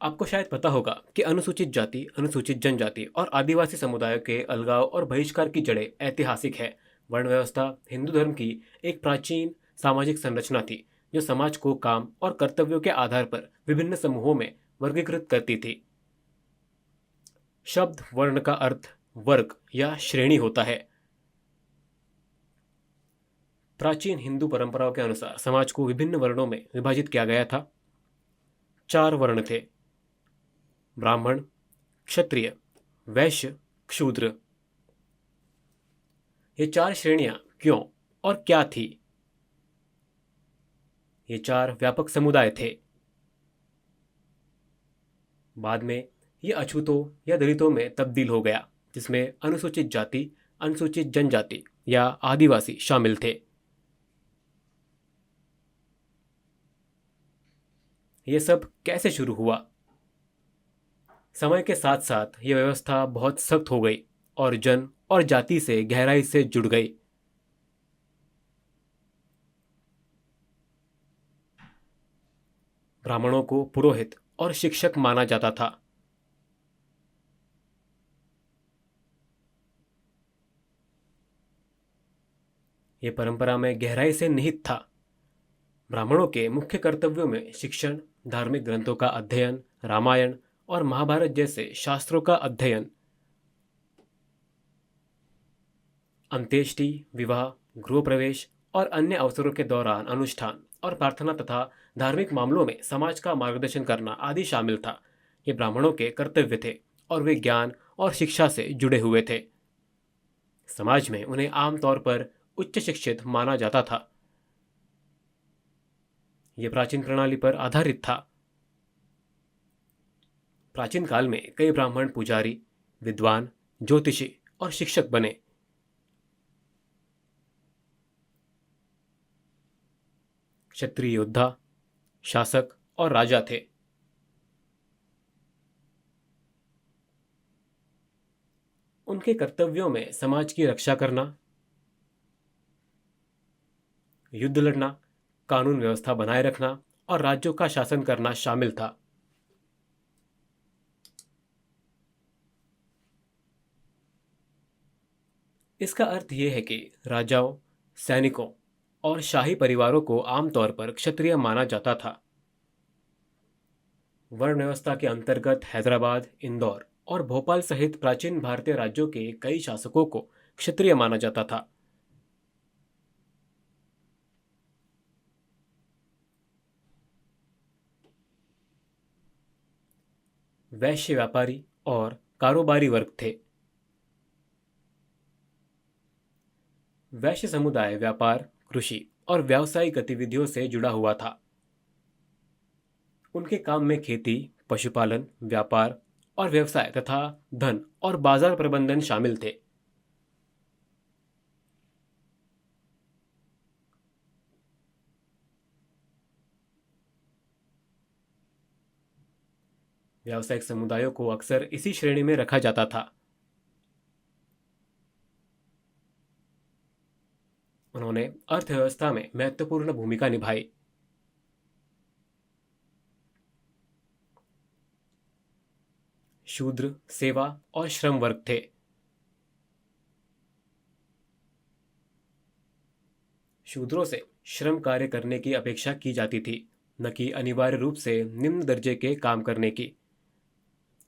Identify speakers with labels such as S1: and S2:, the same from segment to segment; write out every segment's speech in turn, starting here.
S1: आपको शायद पता होगा कि अनुसूचित जाति, अनुसूचित जनजाति और आदिवासी समुदायों के अलगाव और बहिष्कार की जड़ें ऐतिहासिक है। वर्ण व्यवस्था हिंदू धर्म की एक प्राचीन सामाजिक संरचना थी, जो समाज को काम और कर्तव्यों के आधार पर विभिन्न समूहों में वर्गीकृत करती थी। शब्द वर्ण का अर्थ वर्ग या श्रेणी होता है। प्राचीन हिंदू परंपराओं के अनुसार समाज को विभिन्न वर्णों में विभाजित किया गया था। 4 वर्ण थे: ब्राह्मण, क्षत्रिय, वैश्य, शूद्र। ये 4 श्रेणियां क्यों और क्या थी? ये 4 व्यापक समुदाय थे। बाद में ये अछूतों या दलितों में तब्दील हो गया, जिसमें अनुसूचित जाति, अनुसूचित जनजाति या आदिवासी शामिल थे। ये सब कैसे शुरू हुआ? समय के साथ साथ ये व्यवस्था बहुत सख्त हो गई और जन और जाति से गहराई से जुड़ गई। ब्राह्मणों को पुरोहित और शिक्षक माना जाता था। ये परंपरा में गहराई से निहित था। ब्राह्मणों के मुख्य कर्तव्यों में शिक्षण, धार्मिक ग्रंथों का अध्ययन, रामायण और महाभारत जैसे शास्त्रों का अध्ययन, अंत्येष्टि, विवाह, गृह प्रवेश और अन्य अवसरों के दौरान अनुष्ठान और प्रार्थना तथा धार्मिक मामलों में समाज का मार्गदर्शन करना आदि शामिल था। ये ब्राह्मणों के कर्तव्य थे और वे ज्ञान और शिक्षा से जुड़े हुए थे। समाज में उन्हें आमतौर पर उच्च शिक्षित माना जाता था। यह प्राचीन प्रणाली पर आधारित था। प्राचीन काल में कई ब्राह्मण पुजारी, विद्वान, ज्योतिषी और शिक्षक बने। क्षत्रिय योद्धा, शासक और राजा थे। उनके कर्तव्यों में समाज की रक्षा करना, युद्ध लड़ना, कानून व्यवस्था बनाए रखना और राज्यों का शासन करना शामिल था। इसका अर्थ यह है कि राजाओं, सैनिकों और शाही परिवारों को आमतौर पर क्षत्रिय माना जाता था। वर्ण व्यवस्था के अंतर्गत हैदराबाद, इंदौर और भोपाल सहित प्राचीन भारतीय राज्यों के कई शासकों को क्षत्रिय माना जाता था। वैश्य व्यापारी और कारोबारी वर्ग थे। वैश्य समुदाय व्यापार, कृषि और व्यावसायिक गतिविधियों से जुड़ा हुआ था। उनके काम में खेती, पशुपालन, व्यापार और व्यवसाय तथा धन और बाजार प्रबंधन शामिल थे। व्यावसायिक समुदायों को अक्सर इसी श्रेणी में रखा जाता था। उन्होंने अर्थव्यवस्था में महत्वपूर्ण भूमिका निभाई। शूद्र सेवा और श्रम वर्ग थे। शूद्रों से श्रम कार्य करने की अपेक्षा की जाती थी, न कि अनिवार्य रूप से निम्न दर्जे के काम करने की।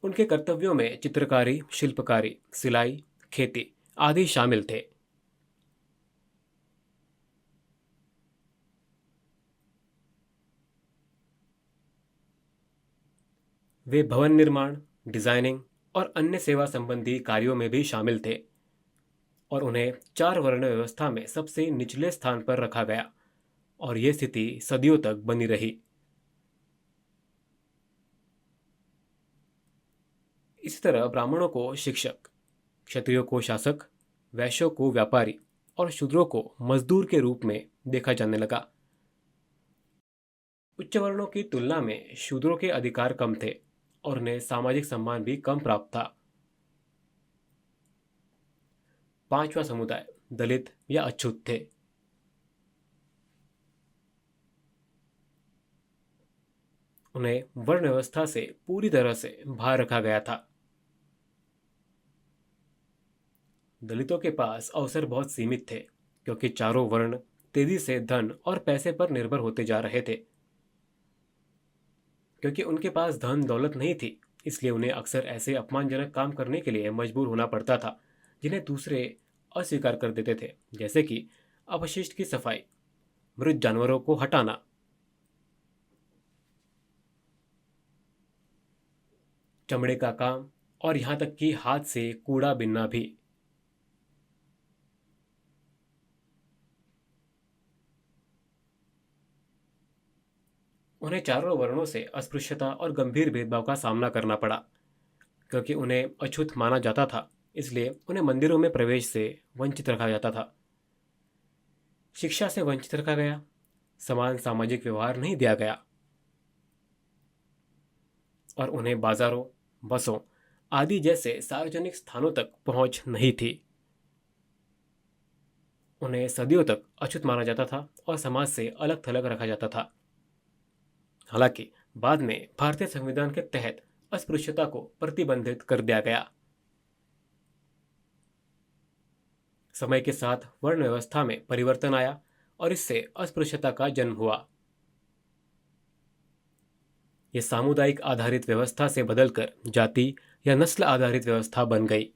S1: उनके कर्तव्यों में चित्रकारी, शिल्पकारी, सिलाई, खेती आदि शामिल थे। वे भवन निर्माण, डिजाइनिंग और अन्य सेवा संबंधी कार्यों में भी शामिल थे और उन्हें 4 वर्ण व्यवस्था में सबसे निचले स्थान पर रखा गया और यह स्थिति सदियों तक बनी रही। इसी तरह ब्राह्मणों को शिक्षक, क्षत्रियों को शासक, वैश्यों को व्यापारी और शूद्रों को मजदूर के रूप में देखा जाने लगा। उच्च वर्णों की तुलना में शूद्रों के अधिकार कम थे और उन्हें सामाजिक सम्मान भी कम प्राप्त था। 5वां समुदाय दलित या अछूत थे। उन्हें वर्ण व्यवस्था से पूरी तरह से बाहर रखा गया था। दलितों के पास अवसर बहुत सीमित थे, क्योंकि चारों वर्ण तेजी से धन और पैसे पर निर्भर होते जा रहे थे। क्योंकि उनके पास धन दौलत नहीं थी, इसलिए उन्हें अक्सर ऐसे अपमानजनक काम करने के लिए मजबूर होना पड़ता था जिन्हें दूसरे अस्वीकार कर देते थे, जैसे कि अपशिष्ट की सफाई, मृत जानवरों को हटाना, चमड़े का काम और यहाँ तक कि हाथ से कूड़ा बिनना भी। उन्हें चारों वर्णों से अस्पृश्यता और गंभीर भेदभाव का सामना करना पड़ा। क्योंकि उन्हें अछूत माना जाता था, इसलिए उन्हें मंदिरों में प्रवेश से वंचित रखा जाता था, शिक्षा से वंचित रखा गया, समान सामाजिक व्यवहार नहीं दिया गया और उन्हें बाजारों, बसों आदि जैसे सार्वजनिक स्थानों तक पहुंच नहीं थी। उन्हें सदियों तक अछूत माना जाता था और समाज से अलग थलग रखा जाता था। हालांकि बाद में भारतीय संविधान के तहत अस्पृश्यता को प्रतिबंधित कर दिया गया। समय के साथ वर्ण व्यवस्था में परिवर्तन आया और इससे अस्पृश्यता का जन्म हुआ। यह सामुदायिक आधारित व्यवस्था से बदलकर जाति या नस्ल आधारित व्यवस्था बन गई।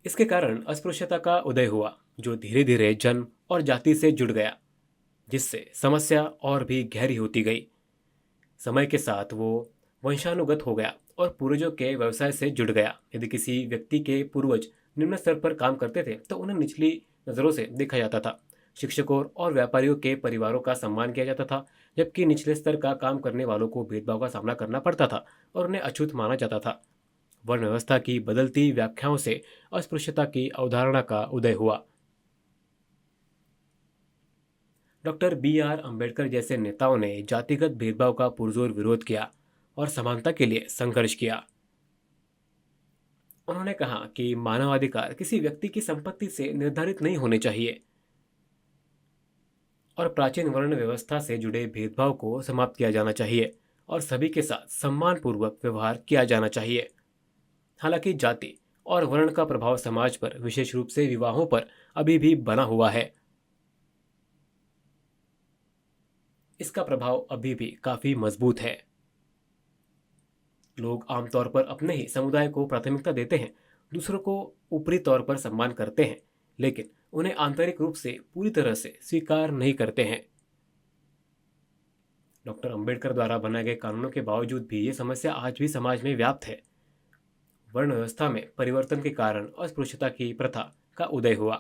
S1: इसके कारण अस्पृश्यता का उदय हुआ, जो धीरे धीरे जन्म और जाति से जुड़ गया, जिससे समस्या और भी गहरी होती गई। समय के साथ वो वंशानुगत हो गया और पूर्वजों के व्यवसाय से जुड़ गया। यदि किसी व्यक्ति के पूर्वज निम्न स्तर पर काम करते थे तो उन्हें निचली नज़रों से देखा जाता था। शिक्षकों और व्यापारियों के परिवारों का सम्मान किया जाता था, जबकि निचले स्तर का काम करने वालों को भेदभाव का सामना करना पड़ता था और उन्हें अछूत माना जाता था। वर्ण व्यवस्था की बदलती व्याख्याओं से अस्पृश्यता की अवधारणा का उदय हुआ। डॉक्टर बी आर अम्बेडकर जैसे नेताओं ने जातिगत भेदभाव का पुरजोर विरोध किया और समानता के लिए संघर्ष किया। उन्होंने कहा कि मानवाधिकार किसी व्यक्ति की संपत्ति से निर्धारित नहीं होने चाहिए और प्राचीन वर्ण व्यवस्था से जुड़े भेदभाव को समाप्त किया जाना चाहिए और सभी के साथ सम्मानपूर्वक व्यवहार किया जाना चाहिए। हालांकि जाति और वर्ण का प्रभाव समाज पर, विशेष रूप से विवाहों पर, अभी भी बना हुआ है। इसका प्रभाव अभी भी काफी मजबूत है। लोग आमतौर पर अपने ही समुदाय को प्राथमिकता देते हैं, दूसरों को ऊपरी तौर पर सम्मान करते हैं, लेकिन उन्हें आंतरिक रूप से पूरी तरह से स्वीकार नहीं करते हैं। डॉक्टर अंबेडकर द्वारा बनाए गए कानूनों के बावजूद भी ये समस्या आज भी समाज में व्याप्त है। वर्ण व्यवस्था में परिवर्तन के कारण अस्पृश्यता की प्रथा का उदय हुआ।